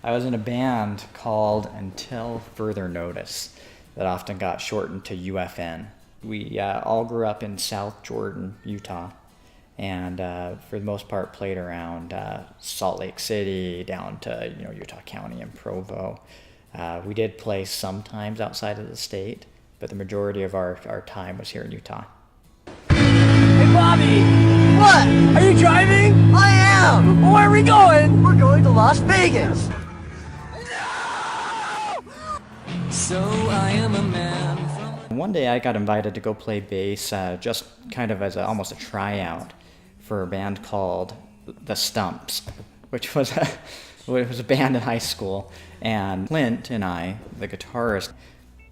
I was in a band called Until Further Notice that often got shortened to UFN. We all grew up in South Jordan, Utah, and for the most part played around Salt Lake City down to Utah County and Provo. We did play sometimes outside of the state, but the majority of our time was here in Utah. Hey Bobby! What? Are you driving? I am! Well, where are we going? We're going to Las Vegas! No! So I am a man from... One day I got invited to go play bass just kind of as almost a tryout for a band called The Stumps, which was a band in high school. And Clint and I, the guitarist,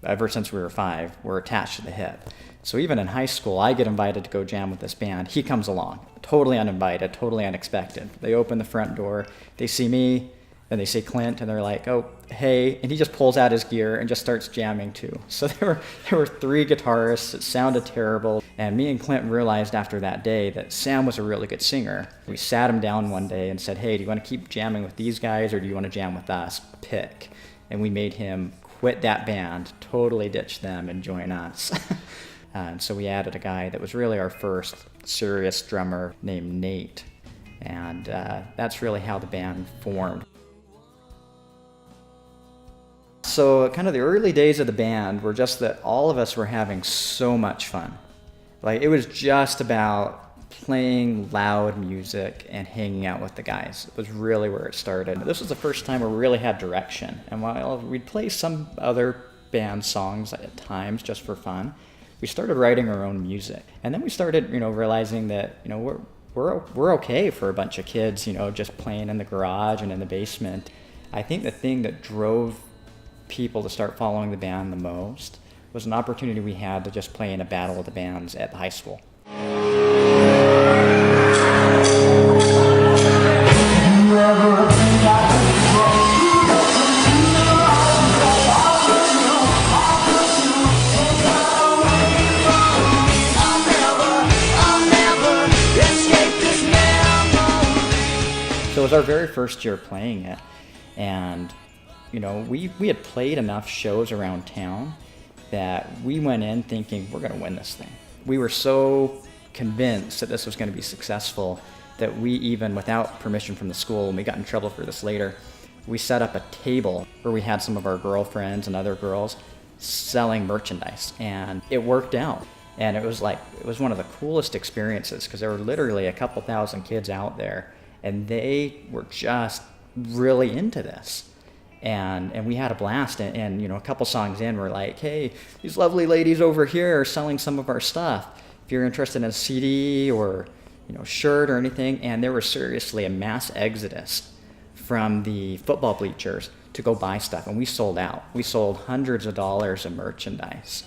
ever since we were 5, were attached to the hip. So even in high school, I get invited to go jam with this band. He comes along, totally uninvited, totally unexpected. They open the front door, they see me, and they see Clint, and they're like, oh, hey, and he just pulls out his gear and just starts jamming too. So there were 3 guitarists, it sounded terrible, and me and Clint realized after that day that Sam was a really good singer. We sat him down one day and said, hey, do you want to keep jamming with these guys, or do you want to jam with us? Pick. And we made him quit that band, totally ditch them, and join us. And so we added a guy that was really our first serious drummer named Nate. And that's really how the band formed. So kind of the early days of the band were just that all of us were having so much fun. Like, it was just about playing loud music and hanging out with the guys. It was really where it started. This was the first time we really had direction. And while we'd play some other band songs at times just for fun, we started writing our own music. And then we started, realizing that, we're okay for a bunch of kids, just playing in the garage and in the basement. I think the thing that drove people to start following the band the most was an opportunity we had to just play in a battle of the bands at the high school. So it was our very first year playing it, and we had played enough shows around town that we went in thinking we're going to win this thing. We were so convinced that this was going to be successful that we, even without permission from the school, and we got in trouble for this later, we set up a table where we had some of our girlfriends and other girls selling merchandise, and it worked out. And it was one of the coolest experiences because there were literally a couple thousand kids out there, and they were just really into this. And we had a blast, and a couple songs in, we're like, hey, these lovely ladies over here are selling some of our stuff. If you're interested in a CD or shirt or anything. And there was seriously a mass exodus from the football bleachers to go buy stuff, and we sold out. We sold hundreds of dollars of merchandise.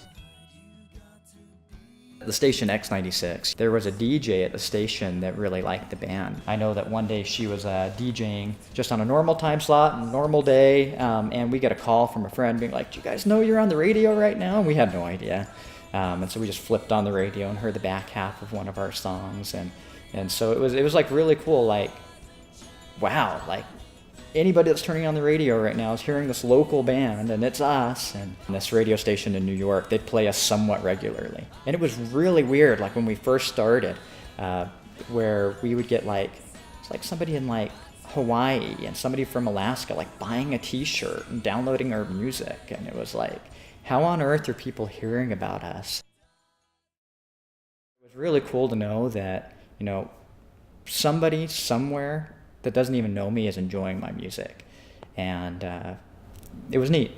The station X96, there was a DJ at the station that really liked the band. I know that one day she was DJing just on a normal time slot, a normal day, and we get a call from a friend being like, do you guys know you're on the radio right now? And we had no idea. And so we just flipped on the radio and heard the back half of one of our songs. And so it was like really cool, like, wow, like anybody that's turning on the radio right now is hearing this local band, and it's us. And this radio station in New York, they'd play us somewhat regularly. And it was really weird, like when we first started, where we would get it's like somebody in Hawaii and somebody from Alaska buying a t-shirt and downloading our music. And it was like, how on earth are people hearing about us? It was really cool to know that, somebody somewhere that doesn't even know me is enjoying my music. And it was neat.